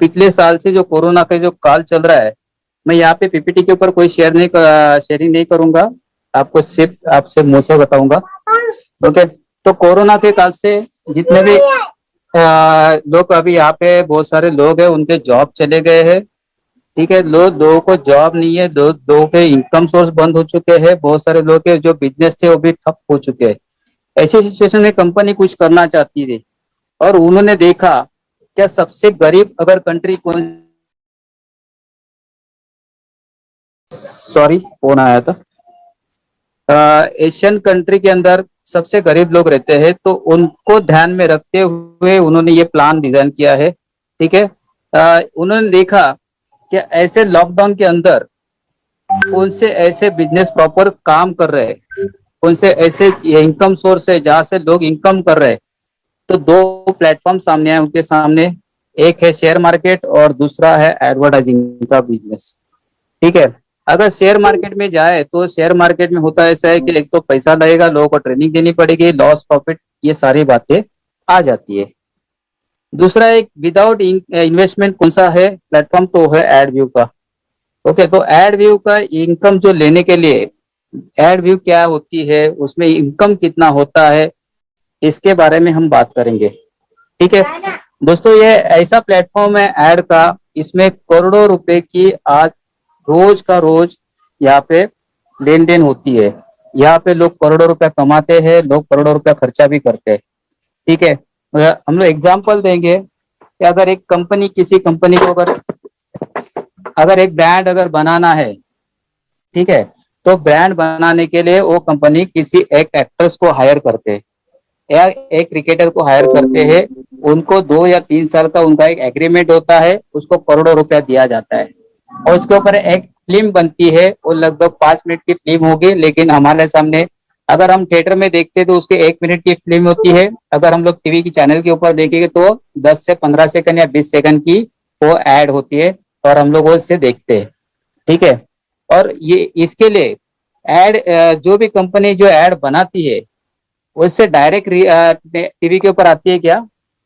पिछले साल से जो कोरोना का जो काल चल रहा है, मैं यहाँ पे पीपीटी के ऊपर कोई शेयरिंग नहीं करूंगा। आपको सिर्फ आपसे मुंह से बताऊंगा। ओके। तो कोरोना के काल से जितने भी लोग, अभी यहाँ पे बहुत सारे लोग हैं उनके जॉब चले गए हैं। ठीक है, लोगों को जॉब नहीं है, लोगों के इनकम सोर्स बंद हो चुके हैं, बहुत सारे लोग के जो बिजनेस थे वो भी ठप हो चुके हैं। ऐसी सिचुएशन में कंपनी कुछ करना चाहती थी और उन्होंने देखा क्या सबसे गरीब अगर कंट्री कौन, सॉरी फोन आया था, एशियन कंट्री के अंदर सबसे गरीब लोग रहते हैं, तो उनको ध्यान में रखते हुए उन्होंने ये प्लान डिजाइन किया है। ठीक है। उन्होंने देखा कि ऐसे लॉकडाउन के अंदर कौन से ऐसे बिजनेस प्रॉपर काम कर रहे हैं, कौन से ऐसे इनकम सोर्स है जहां से लोग इनकम कर रहे हैं। तो दो प्लेटफॉर्म सामने आए उनके सामने, एक है शेयर मार्केट और दूसरा है एडवर्टाइजिंग का बिजनेस। ठीक है। अगर शेयर मार्केट में जाए तो शेयर मार्केट में होता ऐसा है कि एक तो पैसा लगेगा, लोगों को ट्रेनिंग देनी पड़ेगी, लॉस प्रॉफिट ये सारी बातें आ जाती है। दूसरा एक विदाउट इन्वेस्टमेंट कौन सा है प्लेटफॉर्म, तो है एड व्यू का। ओके। तो एड व्यू का इनकम जो लेने के लिए, एड व्यू क्या होती है, उसमें इनकम कितना होता है, इसके बारे में हम बात करेंगे। ठीक है दोस्तों, ये ऐसा प्लेटफॉर्म है एड का, इसमें करोड़ों रुपए की आज रोज का रोज यहाँ पे लेन देन होती है। यहाँ पे लोग करोड़ों रुपया कमाते हैं, लोग करोड़ों रुपया खर्चा भी करते हैं। ठीक है। हम लोग एग्जाम्पल देंगे कि अगर एक कंपनी, किसी कंपनी को अगर एक ब्रांड अगर बनाना है, ठीक है, तो ब्रांड बनाने के लिए वो कंपनी किसी एक एक्ट्रेस को हायर करते हैं या एक क्रिकेटर को हायर करते हैं। उनको 2 या 3 साल का उनका एक एग्रीमेंट होता है, उसको करोड़ों रुपया दिया जाता है और उसके ऊपर एक फिल्म बनती है। वो लगभग 5 मिनट की फिल्म होगी, लेकिन हमारे सामने अगर हम थिएटर में देखते तो उसके 1 मिनट की फिल्म होती है। अगर हम लोग टीवी की चैनल के ऊपर देखेंगे तो 10 से 15 सेकंड या 20 सेकंड की वो एड होती है और हम लोग उससे देखते हैं। ठीक है। और ये इसके लिए एड, जो भी कंपनी जो एड बनाती है उससे डायरेक्ट टीवी के ऊपर आती है क्या,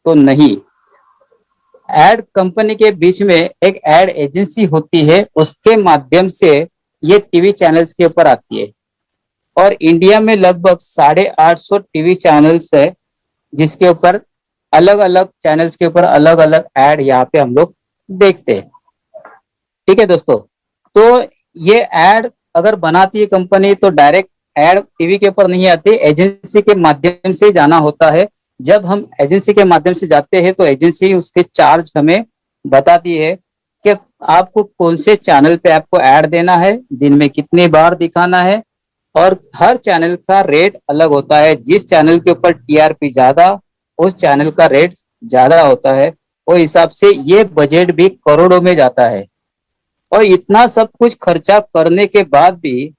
तो नहीं। एड कंपनी के बीच में एक एड एजेंसी होती है, उसके माध्यम से ये टीवी चैनल्स के ऊपर आती है। और इंडिया में लगभग 850 टीवी चैनल्स है, जिसके ऊपर अलग अलग चैनल्स के ऊपर अलग अलग एड यहाँ पे हम लोग देखते हैं। ठीक है दोस्तों, तो ये एड अगर बनाती है कंपनी तो डायरेक्ट एड टीवी के ऊपर नहीं आती, एजेंसी के माध्यम से जाना होता है। जब हम एजेंसी के माध्यम से जाते हैं तो एजेंसी उसके चार्ज हमें बताती है कि आपको कौन से चैनल पे आपको ऐड देना है, दिन में कितनी बार दिखाना है, और हर चैनल का रेट अलग होता है। जिस चैनल के ऊपर टीआरपी ज्यादा, उस चैनल का रेट ज्यादा होता है। और हिसाब से ये बजट भी करोड़ों में जाता है। और इतना सब कुछ खर्चा करने के बाद भी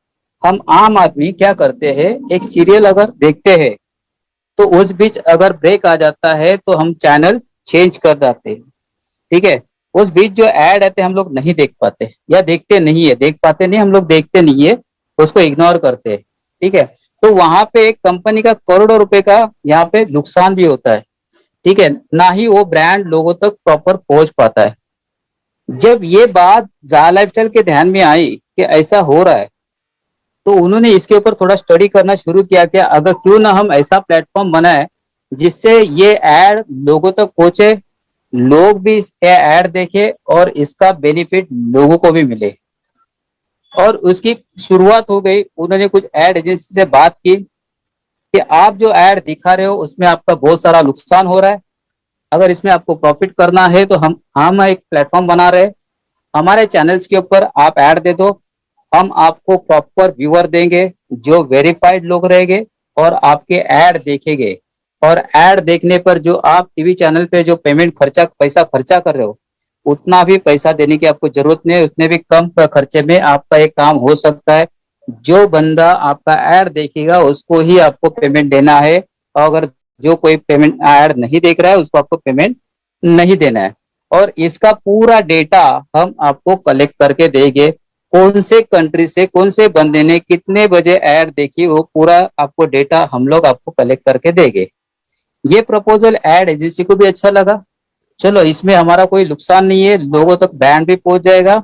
हम आम आदमी क्या करते हैं, एक सीरियल अगर देखते हैं तो उस बीच अगर ब्रेक आ जाता है तो हम चैनल चेंज कर जाते हैं। ठीक है। उस बीच जो ऐड आते हैं हम लोग नहीं देख पाते या देखते नहीं है, देख पाते नहीं, हम लोग देखते नहीं है, उसको इग्नोर करते हैं। ठीक है। तो वहां पे एक कंपनी का करोड़ों रुपए का यहाँ पे नुकसान भी होता है। ठीक है। ना ही वो ब्रांड लोगों तक प्रॉपर पहुंच पाता है। जब ये बात ज़ा लाइफस्टाइल के ध्यान में आई कि ऐसा हो रहा है, तो उन्होंने इसके ऊपर थोड़ा स्टडी करना शुरू किया कि अगर क्यों ना हम ऐसा प्लेटफॉर्म बनाए जिससे ये एड लोगों तक पहुंचे, लोग भी इस एड देखे और इसका बेनिफिट लोगों को भी मिले। और उसकी शुरुआत हो गई। उन्होंने कुछ एड एजेंसी से बात की कि आप जो एड दिखा रहे हो उसमें आपका बहुत सारा नुकसान हो रहा है, अगर इसमें आपको प्रॉफिट करना है तो हम एक प्लेटफॉर्म बना रहे हैं, हमारे चैनल्स के ऊपर आप ऐड दे दो, हम आपको प्रॉपर व्यूअर देंगे जो वेरीफाइड लोग रहेंगे और आपके ऐड देखेंगे। और ऐड देखने पर जो आप टीवी चैनल पे जो पैसा खर्चा कर रहे हो, उतना भी पैसा देने की आपको जरूरत नहीं है, उसने भी कम खर्चे में आपका एक काम हो सकता है। जो बंदा आपका ऐड देखेगा उसको ही आपको पेमेंट देना है, और अगर जो कोई पेमेंट ऐड नहीं देख रहा है उसको आपको पेमेंट नहीं देना है। और इसका पूरा डेटा हम आपको कलेक्ट करके देंगे, कौन से कंट्री से कौन से बंदे ने कितने बजे ऐड देखी, वो पूरा आपको डेटा हम लोग आपको कलेक्ट करके देंगे। ये प्रपोजल ऐड एजेंसी को भी अच्छा लगा चलो इसमें हमारा कोई नुकसान नहीं है, लोगों तक ब्रांड भी पहुंच जाएगा,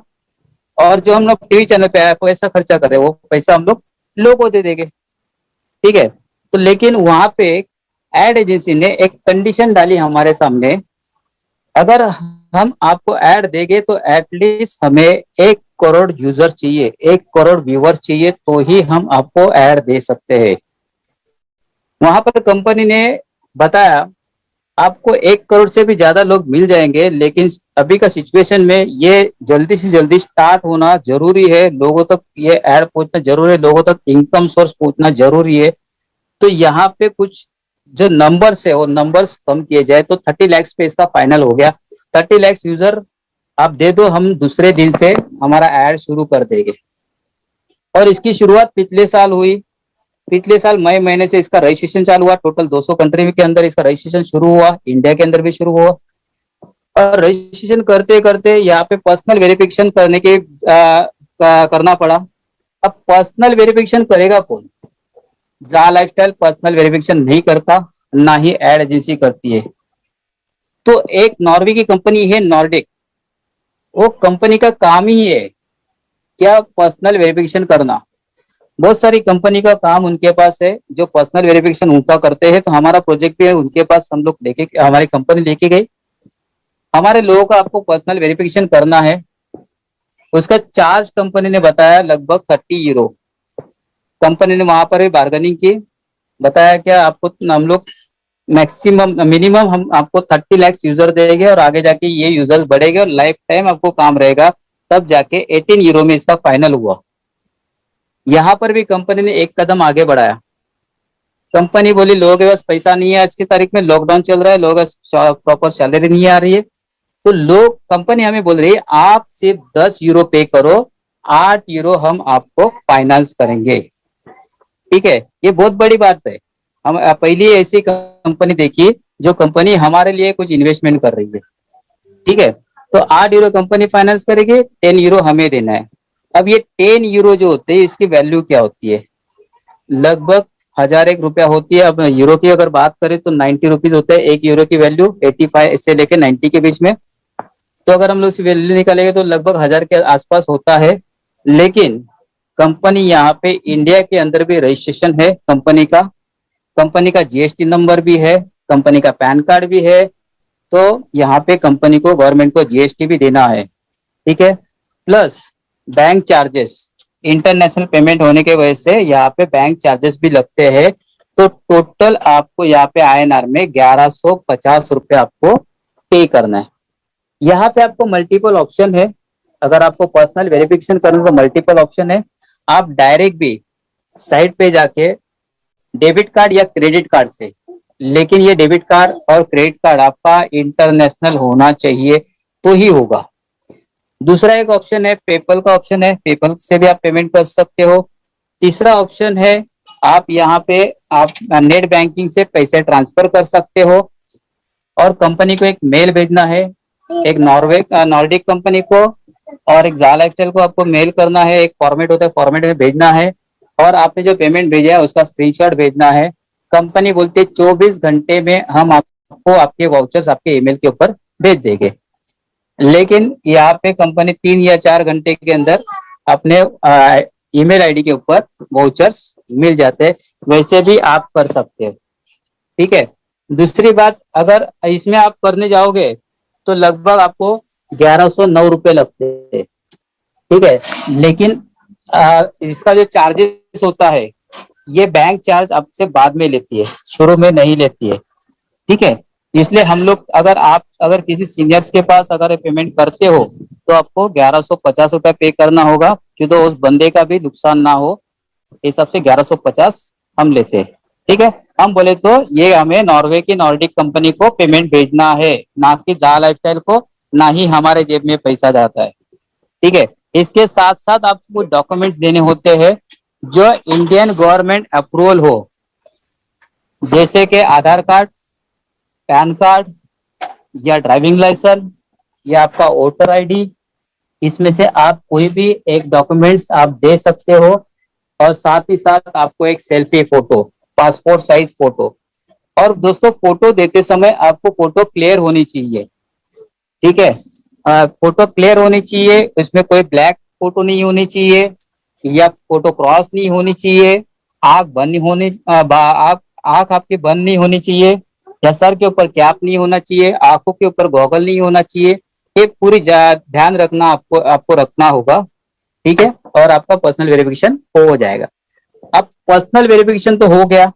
और जो हम लोग टीवी चैनल पे पैसा खर्चा करें वो पैसा हम लोग लोगों को दे देंगे। ठीक है। तो लेकिन वहां पे एड एजेंसी ने एक कंडीशन डाली हमारे सामने, अगर हम आपको ऐड देंगे तो एटलीस्ट हमें 1 करोड़ यूजर चाहिए, 1 करोड़ व्यूअर चाहिए, तो ही हम आपको ऐड दे सकते हैं। वहां पर कंपनी ने बताया आपको 1 करोड़ से भी ज्यादा लोग मिल जाएंगे, लेकिन अभी का सिचुएशन में ये जल्दी से जल्दी स्टार्ट होना जरूरी है, लोगों तक ये ऐड पहुंचना जरूरी है, लोगों तक इनकम सोर्स पहुंचना जरूरी है। तो यहाँ पे कुछ जो नंबर्स है वो नंबर्स कम किए जाए, तो 30 लाख पे इसका फाइनल हो गया। 30 लाख यूजर आप दे दो, हम दूसरे दिन से हमारा ऐड शुरू कर देंगे। और इसकी शुरुआत पिछले साल हुई। पिछले साल मई महीने से इसका रजिस्ट्रेशन चालू हुआ, टोटल 200 कंट्री के अंदर इसका रजिस्ट्रेशन शुरू हुआ, इंडिया के अंदर भी शुरू हुआ। और रजिस्ट्रेशन करते करते यहाँ पे पर्सनल वेरिफिकेशन करने के करना पड़ा। अब पर्सनल वेरिफिकेशन करेगा कौन? जा लाइफस्टाइल पर्सनल वेरिफिकेशन नहीं करता, ना ही एड एजेंसी करती है। तो एक नॉर्वे की कंपनी है नॉर्डिक, वो कंपनी का काम ही है क्या, पर्सनल वेरिफिकेशन करना। बहुत सारी कंपनी का काम उनके पास है जो पर्सनल वेरिफिकेशन उनका करते हैं। तो हमारा प्रोजेक्ट भी है उनके पास, हम लोग लेके, हमारी कंपनी लेके गई, हमारे लोगों का आपको पर्सनल वेरिफिकेशन करना है। उसका चार्ज कंपनी ने बताया लगभग 30 यूरो। कंपनी ने वहां पर भी बार्गेनिंग की, बताया क्या आपको हम लोग मैक्सिमम मिनिमम हम आपको 30 लाख यूजर देंगे, और आगे जाके ये यूजर्स बढ़ेंगे और लाइफ टाइम आपको काम रहेगा। तब जाके 18 यूरो में इसका फाइनल हुआ। यहाँ पर भी कंपनी ने एक कदम आगे बढ़ाया। कंपनी बोली लोगों के पास पैसा नहीं है, आज की तारीख में लॉकडाउन चल रहा है, लोगों का प्रॉपर सैलरी नहीं आ रही है, तो लोग, कंपनी हमें बोल रही है आप सिर्फ 10 यूरो पे करो, 8 यूरो हम आपको फाइनेंस करेंगे। ठीक है, ये बहुत बड़ी बात है। हम पहली ऐसी कंपनी देखी जो कंपनी हमारे लिए कुछ इन्वेस्टमेंट कर रही है। ठीक है, तो 8 यूरो कंपनी फाइनेंस करेगी, 10 यूरो हमें देना है। अब ये 10 यूरो जो होते हैं इसकी वैल्यू क्या होती है? लगभग 1001 रुपया होती है। अब यूरो की अगर बात करें तो 90 रुपीज होता है 1 यूरो की वैल्यू, 85 से लेके 90 के बीच में। तो अगर हम लोग इसकी वैल्यू निकालेंगे तो लगभग 1000 के आसपास होता है। लेकिन कंपनी यहाँ पे इंडिया के अंदर भी रजिस्ट्रेशन है कंपनी का जीएसटी नंबर भी है, कंपनी का पैन कार्ड भी है। तो यहाँ पे कंपनी को, गवर्नमेंट को जीएसटी भी देना है। ठीक है, plus bank charges, international payment होने की वजह से यहाँ पे बैंक चार्जेस भी लगते हैं। तो टोटल आपको यहाँ पे आईएनआर में 1150 रुपये आपको पे करना है। यहाँ पे आपको मल्टीपल ऑप्शन है, अगर आपको पर्सनल वेरिफिकेशन करना तो मल्टीपल ऑप्शन है। आप डायरेक्ट भी साइट पे जाके डेबिट कार्ड या क्रेडिट कार्ड से, लेकिन ये डेबिट कार्ड और क्रेडिट कार्ड आपका इंटरनेशनल होना चाहिए तो ही होगा। दूसरा एक ऑप्शन है पेपल का ऑप्शन है, पेपल से भी आप पेमेंट कर सकते हो। तीसरा ऑप्शन है आप यहाँ पे आप नेट बैंकिंग से पैसे ट्रांसफर कर सकते हो, और कंपनी को एक मेल भेजना है, एक नॉर्डिक कंपनी को और एक जाला एक्सटेल को आपको मेल करना है। एक फॉर्मेट होता है, फॉर्मेट में भेजना है, और आपने जो पेमेंट भेजा है उसका स्क्रीनशॉट भेजना है। कंपनी बोलती है 24 घंटे में हम आपको आपके वाउचर्स आपके ईमेल के ऊपर भेज देंगे। लेकिन यहाँ पे कंपनी 3 या 4 घंटे के अंदर अपने ईमेल आईडी के ऊपर वाउचर्स मिल जाते हैं, वैसे भी आप कर सकते हो। ठीक है, दूसरी बात, अगर इसमें आप करने जाओगे तो लगभग आपको 1109 रुपये लगते हैं। ठीक है, लेकिन इसका जो चार्जेस होता है ये बैंक चार्ज आपसे बाद में लेती है, शुरू में नहीं लेती है। ठीक है, इसलिए हम लोग, अगर किसी सीनियर्स के पास अगर पेमेंट करते हो तो आपको 1150 रुपया पे करना होगा, क्योंकि उस बंदे का भी नुकसान ना हो, इस हिसाब से 1150 हम लेते हैं। ठीक है, हम बोले तो ये हमें नॉर्वे की नॉर्डिक कंपनी को पेमेंट भेजना है, ना कि जा लाइफस्टाइल को, ना ही हमारे जेब में पैसा जाता है। ठीक है, इसके साथ साथ आपको कुछ डॉक्यूमेंट्स देने होते हैं जो इंडियन गवर्नमेंट अप्रूवल हो, जैसे कि आधार कार्ड, पैन कार्ड या ड्राइविंग लाइसेंस या आपका वोटर आईडी। इसमें से आप कोई भी एक डॉक्यूमेंट्स आप दे सकते हो, और साथ ही साथ आपको एक selfie photo, passport size photo. और दोस्तों फोटो देते समय आपको फोटो क्लियर होनी चाहिए, ठीक है। फोटो क्लियर होनी चाहिए, इसमें कोई ब्लैक फोटो नहीं होनी चाहिए, या फोटो क्रॉस नहीं होनी चाहिए, आंख बंद नहीं होनी आंख आपकी बंद नहीं होनी चाहिए, या सर के ऊपर कैप नहीं होना चाहिए, आंखों के ऊपर गॉगल नहीं होना चाहिए। ये पूरी ध्यान रखना, आपको आपको रखना होगा। ठीक है, और आपका पर्सनल वेरिफिकेशन हो जाएगा। अब पर्सनल वेरिफिकेशन तो हो गया।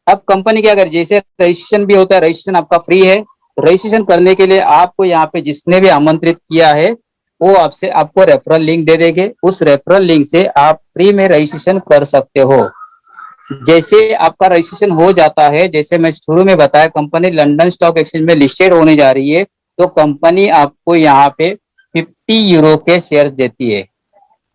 अब कंपनी क्या करे, जैसे रजिस्ट्रेशन भी होता है, रजिस्ट्रेशन आपका फ्री है। रजिस्ट्रेशन करने के लिए आपको यहाँ पे जिसने भी आमंत्रित किया है वो आपसे आपको रेफरल लिंक दे देंगे। उस रेफरल लिंक से आप फ्री में रजिस्ट्रेशन कर सकते हो। जैसे आपका रजिस्ट्रेशन हो जाता है, जैसे मैं शुरू में बताया, कंपनी लंदन स्टॉक एक्सचेंज में लिस्टेड होने जा रही है, तो कंपनी आपको यहाँ पे 50 यूरो के शेयर देती है।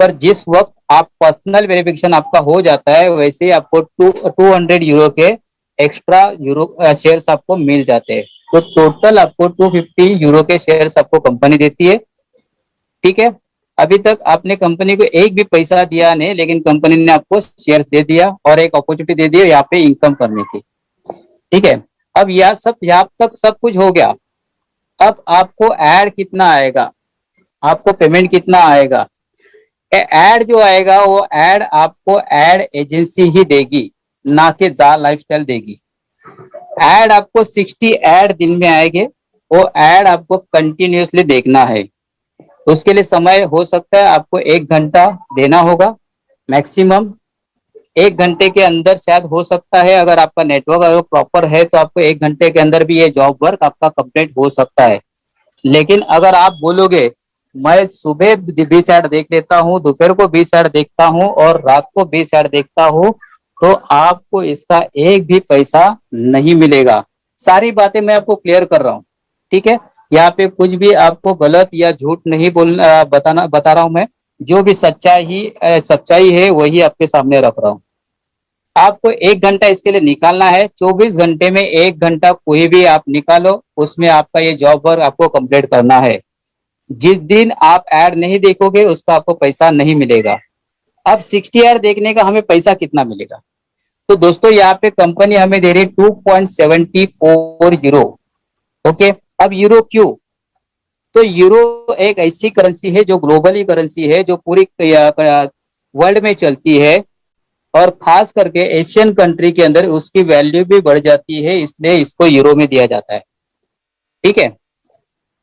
पर जिस वक्त आप पर्सनल वेरिफिकेशन आपका हो जाता है, वैसे ही आपको 200 यूरो के एक्स्ट्रा यूरो शेयर्स आपको मिल जाते हैं। तो टोटल आपको 250 यूरो के शेयर्स आपको कंपनी देती है। ठीक है, अभी तक आपने कंपनी को एक भी पैसा दिया नहीं, लेकिन कंपनी ने आपको शेयर्स दे दिया और एक अपॉर्चुनिटी दे दी यहाँ पे इनकम करने की। ठीक है, अब यह सब यहाँ तक सब कुछ हो गया। अब आपको ऐड कितना आएगा, आपको पेमेंट कितना आएगा? ऐड जो आएगा वो ऐड आपको ऐड एजेंसी ही देगी, ना कि जा लाइफस्टाइल देगी। ऐड आपको 60 ऐड दिन में आएंगे। वो ऐड आपको कंटिन्यूसली देखना है। उसके लिए समय हो सकता है आपको 1 घंटा देना होगा मैक्सिमम। 1 घंटे के अंदर शायद हो सकता है, अगर आपका नेटवर्क अगर प्रॉपर है तो आपको 1 घंटे के अंदर भी ये जॉब वर्क आपका कंप्लीट हो सकता है। लेकिन अगर आप बोलोगे मैं सुबह 20 ऐड देख लेता हूँ, दोपहर को 20 ऐड देखता हूँ और रात को 20 ऐड देखता हूँ, तो आपको इसका एक भी पैसा नहीं मिलेगा। सारी बातें मैं आपको क्लियर कर रहा हूँ। ठीक है, यहाँ पे कुछ भी आपको गलत या झूठ नहीं बता रहा हूँ मैं। जो भी सच्चाई है वही आपके सामने रख रहा हूँ। आपको 1 घंटा इसके लिए निकालना है। 24 घंटे में 1 घंटा कोई भी आप निकालो, उसमें आपका ये जॉब वर्क आपको कंप्लीट करना है। जिस दिन आप ऐड नहीं देखोगे उसका आपको पैसा नहीं मिलेगा। अब 60 ऐड देखने का हमें पैसा कितना मिलेगा? तो दोस्तों यहाँ पे कंपनी हमें दे रही है 2.74 यूरो। ओके, अब यूरो क्यों? तो यूरो एक ऐसी करेंसी है जो ग्लोबली करेंसी है, जो पूरी वर्ल्ड में चलती है, और खास करके एशियन कंट्री के अंदर उसकी वैल्यू भी बढ़ जाती है, इसलिए इसको यूरो में दिया जाता है। ठीक है,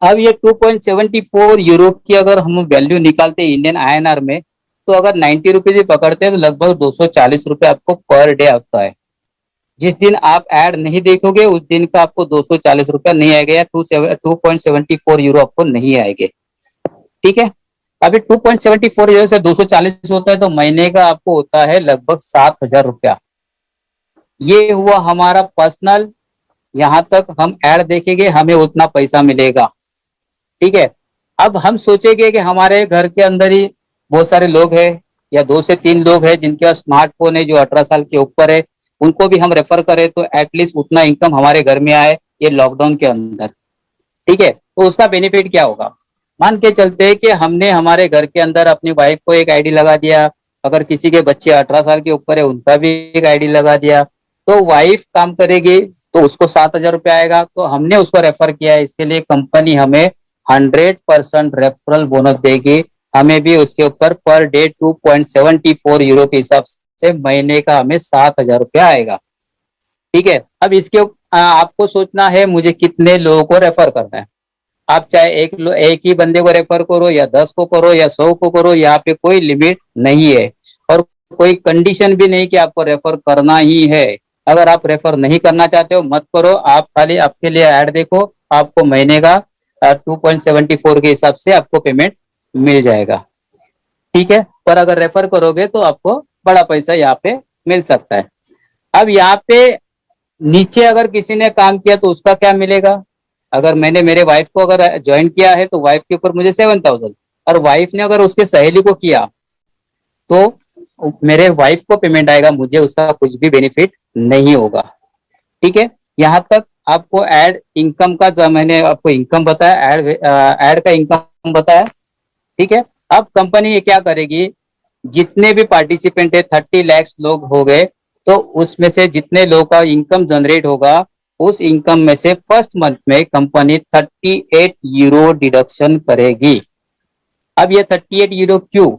अब ये 2.74 यूरो की अगर हम वैल्यू निकालते हैं इंडियन आईएनआर में, तो अगर 90 रुपीज भी पकड़ते हैं तो लगभग 240 रुपये आपको पर डे आता है। जिस दिन आप ऐड नहीं देखोगे उस दिन का आपको 240 रुपया नहीं आएगा, या 2.74 यूरो आपको नहीं आएंगे। ठीक है, अभी 2.74 यूरो से 240 होता है तो महीने का आपको होता है लगभग 7,000 रुपया। ये हुआ हमारा पर्सनल। यहाँ तक हम ऐड देखेंगे हमें उतना पैसा मिलेगा। ठीक है, अब हम सोचेंगे कि हमारे घर के अंदर ही बहुत सारे लोग हैं, या 2 से 3 लोग हैं जिनके पास स्मार्टफोन है, जो 18 साल के ऊपर है, उनको भी हम रेफर करें तो एटलीस्ट उतना इनकम हमारे घर में आए ये लॉकडाउन के अंदर। ठीक है, तो उसका बेनिफिट क्या होगा? मान के चलते हैं कि हमने हमारे घर के अंदर अपनी वाइफ को एक आईडी लगा दिया, अगर किसी के बच्चे 18 साल के ऊपर है उनका भी एक आईडी लगा दिया, तो वाइफ काम करेगी तो उसको 7,000 रुपया आएगा। तो हमने उसको रेफर किया है, इसके लिए कंपनी हमें 100% रेफरल बोनस देगी। हमें भी उसके ऊपर पर डे 2.74 यूरो के हिसाब से महीने का हमें 7,000 रुपया आएगा। ठीक है, अब इसके आपको सोचना है मुझे कितने लोगों को रेफर करना है। आप चाहे एक ही बंदे को रेफर करो, या 10 को करो, या 100 को करो, यहाँ पे कोई लिमिट नहीं है, और कोई कंडीशन भी नहीं कि आपको रेफर करना ही है। अगर आप रेफर नहीं करना चाहते हो मत करो, आप खाली आपके लिए ऐड देखो, आपको महीने का 2.74 के हिसाब से आपको पेमेंट मिल जाएगा। ठीक है, पर अगर रेफर करोगे तो आपको बड़ा पैसा यहाँ पे मिल सकता है। अब यहाँ पे नीचे अगर किसी ने काम किया तो उसका क्या मिलेगा? अगर मैंने मेरे वाइफ को अगर ज्वाइन किया है तो वाइफ के ऊपर मुझे 7,000, और वाइफ ने अगर उसके सहेली को किया तो मेरे वाइफ को पेमेंट आएगा, मुझे उसका कुछ भी बेनिफिट नहीं होगा। ठीक है, यहाँ तक आपको ऐड इनकम का जो मैंने आपको इनकम बताया, ऐड का इनकम बताया। ठीक है, अब कंपनी ये क्या करेगी, जितने भी पार्टिसिपेंट है 30 लाख लोग हो गए, तो उसमें से जितने लोगों का इनकम जनरेट होगा उस इनकम में से फर्स्ट मंथ में कंपनी 38 यूरो डिडक्शन करेगी। अब ये 38 यूरो क्यों?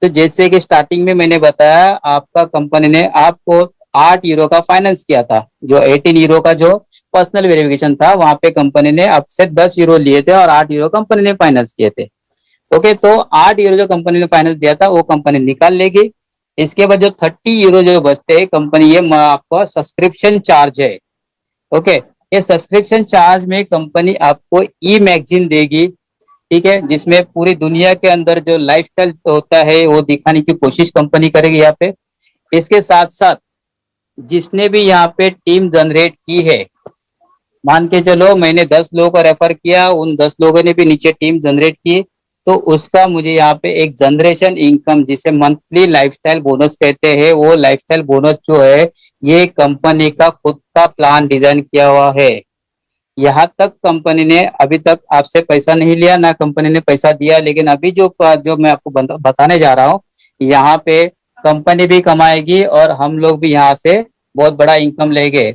तो जैसे कि स्टार्टिंग में मैंने बताया, आपका कंपनी ने आपको 8 यूरो का फाइनेंस किया था, जो 18 यूरो का जो पर्सनल वेरिफिकेशन था, वहां पे कंपनी ने आपसे 10 यूरो लिए थे और 8 यूरो कंपनी ने फाइनेंस किए थे। ओके, तो 8 यूरो जो कंपनी ने फाइनेंस दिया था वो कंपनी निकाल लेगी। इसके बाद जो 30 यूरो जो बचते हैं, कंपनी ये आपका सब्सक्रिप्शन चार्ज है। ओके, ये सब्सक्रिप्शन चार्ज में कंपनी आपको ई मैगजीन देगी, ठीक है, जिसमें पूरी दुनिया के अंदर जो लाइफस्टाइल होता है वो दिखाने की कोशिश कंपनी करेगी यहाँ पे। इसके साथ साथ जिसने भी यहाँ पे टीम जनरेट की है, मान के चलो मैंने 10 लोगों को रेफर किया, उन 10 लोगों ने भी नीचे टीम जनरेट की, तो उसका मुझे यहाँ पे एक जनरेशन इनकम, जिसे मंथली लाइफस्टाइल बोनस कहते हैं, वो लाइफस्टाइल बोनस जो है ये कंपनी का खुद का प्लान डिजाइन किया हुआ है। यहाँ तक कंपनी ने अभी तक आपसे पैसा नहीं लिया, ना कंपनी ने पैसा दिया, लेकिन अभी जो जो मैं आपको बताने जा रहा हूँ, यहाँ पे कंपनी भी कमाएगी और हम लोग भी यहाँ से बहुत बड़ा इनकम लेंगे।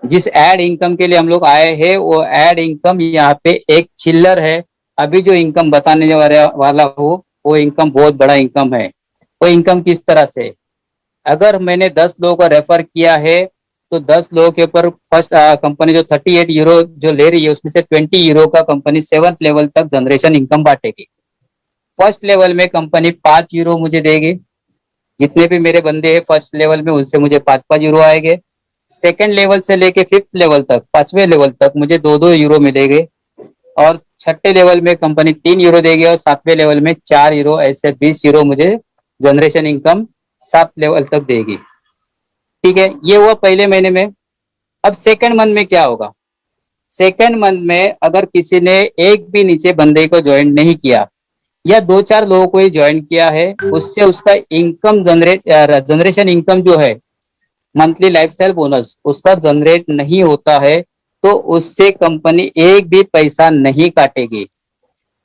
जिस एड इनकम के लिए हम लोग आए हैं, वो एड इनकम यहाँ पे एक चिल्लर है। अभी जो इनकम बताने वाला हूँ, वो इनकम बहुत बड़ा इनकम है। वो इनकम किस तरह से? अगर मैंने 10 लोगों को रेफर किया है, तो 10 लोगों के ऊपर फर्स्ट कंपनी जो 38 यूरो जो ले रही है, उसमें से 20 यूरो का कंपनी 7th लेवल तक जनरेशन इनकम बांटेगी। फर्स्ट लेवल में कंपनी 5 यूरो मुझे देगी। जितने भी मेरे बंदे हैं फर्स्ट लेवल में, उनसे मुझे 5-5 यूरो आएंगे। सेकेंड लेवल से लेके 5th लेवल तक, 5वें लेवल तक मुझे 2-2 यूरो मिलेंगे। और छठे लेवल में कंपनी 3 यूरो देगी और 7वें लेवल में 4 यूरो, ऐसे 20 यूरो मुझे जनरेशन इनकम 7 लेवल तक देगी। ठीक है, ये हुआ पहले महीने में। अब सेकंड मंथ में क्या होगा? सेकंड मंथ में अगर किसी ने एक भी नीचे बंदे को ज्वाइन नहीं किया, या 2-4 लोगों को ही ज्वाइन किया है, उससे उसका इनकम जनरेशन इनकम जो है, मंथली लाइफस्टाइल बोनस, उसका जनरेट नहीं होता है, तो उससे कंपनी एक भी पैसा नहीं काटेगी।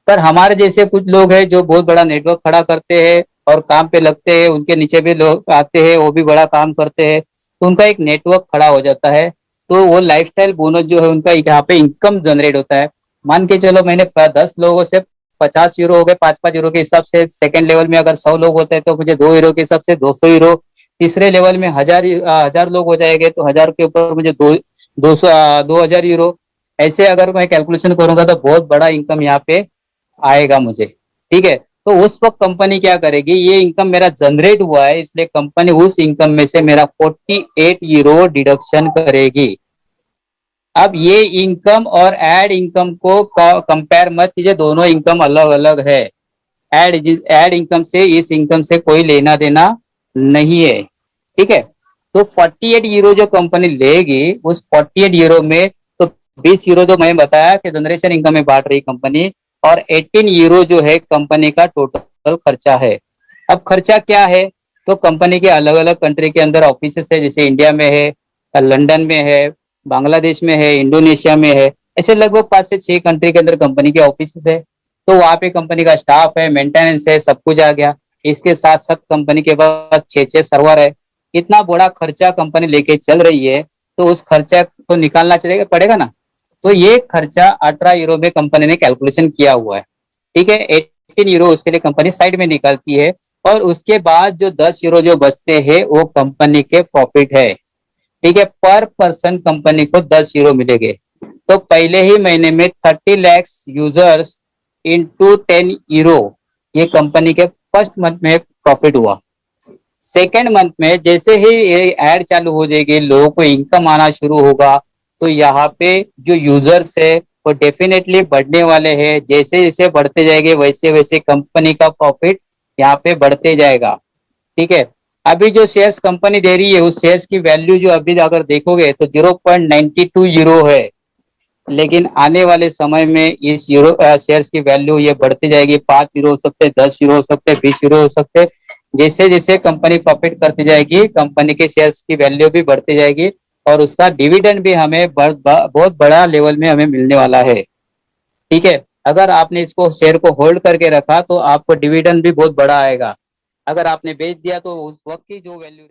पर हमारे जैसे कुछ लोग हैं जो बहुत बड़ा नेटवर्क खड़ा करते हैं और काम पे लगते हैं, उनके नीचे भी लोग आते हैं, वो भी बड़ा काम करते हैं, तो उनका एक नेटवर्क खड़ा हो जाता है, तो वो लाइफस्टाइल बोनस जो है उनका यहाँ पे इनकम जनरेट होता है। मान के चलो मैंने 10 लोगों से 50 यूरो हो गए, 5-5 यूरो के हिसाब से। सेकंड लेवल में अगर 100 लोग होते हैं तो मुझे 2 यूरो के हिसाब से 200 यूरो। तीसरे लेवल में 1000 लोग हो जाएंगे, तो 1000 के ऊपर मुझे 2000 यूरो। ऐसे अगर मैं कैलकुलेशन करूंगा तो बहुत बड़ा इनकम यहाँ पे आएगा मुझे। ठीक है, तो उस वक्त कंपनी क्या करेगी, ये इनकम मेरा जनरेट हुआ है, इसलिए कंपनी उस इनकम में से मेरा 48 यूरो डिडक्शन करेगी। अब ये इनकम और एड इनकम को कंपेयर मत कीजिए, दोनों इनकम अलग अलग है। एड इनकम से इस इनकम से कोई लेना देना नहीं है। ठीक है, तो 48 यूरो जो कंपनी लेगी, उस 48 यूरो में तो 20 यूरो तो मैं बताया कि जनरेशन इनकम में बांट रही कंपनी, और 18 यूरो जो है कंपनी का टोटल खर्चा है। अब खर्चा क्या है? तो कंपनी के अलग अलग कंट्री के अंदर ऑफिस है, जैसे इंडिया में है, लंदन में है, बांग्लादेश में है, इंडोनेशिया में है, ऐसे लगभग 5 से 6 कंट्री के अंदर कंपनी के ऑफिस है। तो वहाँ पे कंपनी का स्टाफ है, मेंटेनेंस है, सब कुछ आ गया। इसके साथ साथ कंपनी के पास 6-6 सर्वर है। इतना बड़ा खर्चा कंपनी लेके चल रही है, तो उस खर्चा को निकालना चलेगा पड़ेगा ना। तो ये खर्चा 18 यूरो में कंपनी ने कैलकुलेशन किया हुआ है। ठीक है, 18 यूरो उसके लिए कंपनी साइड में निकालती है, और उसके बाद जो 10 यूरो जो बचते हैं वो कंपनी के प्रॉफिट है। ठीक है, पर पर्सन कंपनी को 10 यूरो मिलेंगे। तो पहले ही महीने में 30 लाख यूजर्स इंटू 10 यूरो, ये कंपनी के फर्स्ट मंथ में प्रॉफिट हुआ। सेकेंड मंथ में जैसे ही ये एड चालू हो जाएगी, लोगों को इनकम आना शुरू होगा, तो यहाँ पे जो यूजर्स है वो डेफिनेटली बढ़ने वाले हैं। जैसे जैसे बढ़ते जाएंगे, वैसे वैसे कंपनी का प्रॉफिट यहाँ पे बढ़ते जाएगा। ठीक है, अभी जो शेयर्स कंपनी दे रही है, उस शेयर्स की वैल्यू जो अभी अगर देखोगे तो 0.92 यूरो है, लेकिन आने वाले समय में इस यूरो शेयर्स की वैल्यू ये बढ़ती जाएगी। 5 यूरो हो सकते, 10 यूरो हो सकते, 20 यूरो हो सकते। जैसे जैसे कंपनी प्रॉफिट करती जाएगी, कंपनी के शेयर्स की वैल्यू भी बढ़ती जाएगी, और उसका डिविडेंड भी हमें बहुत बड़ा लेवल में हमें मिलने वाला है। ठीक है, अगर आपने इसको शेयर को होल्ड करके रखा तो आपको डिविडेंड भी बहुत बड़ा आएगा। अगर आपने बेच दिया तो उस वक्त की जो वैल्यू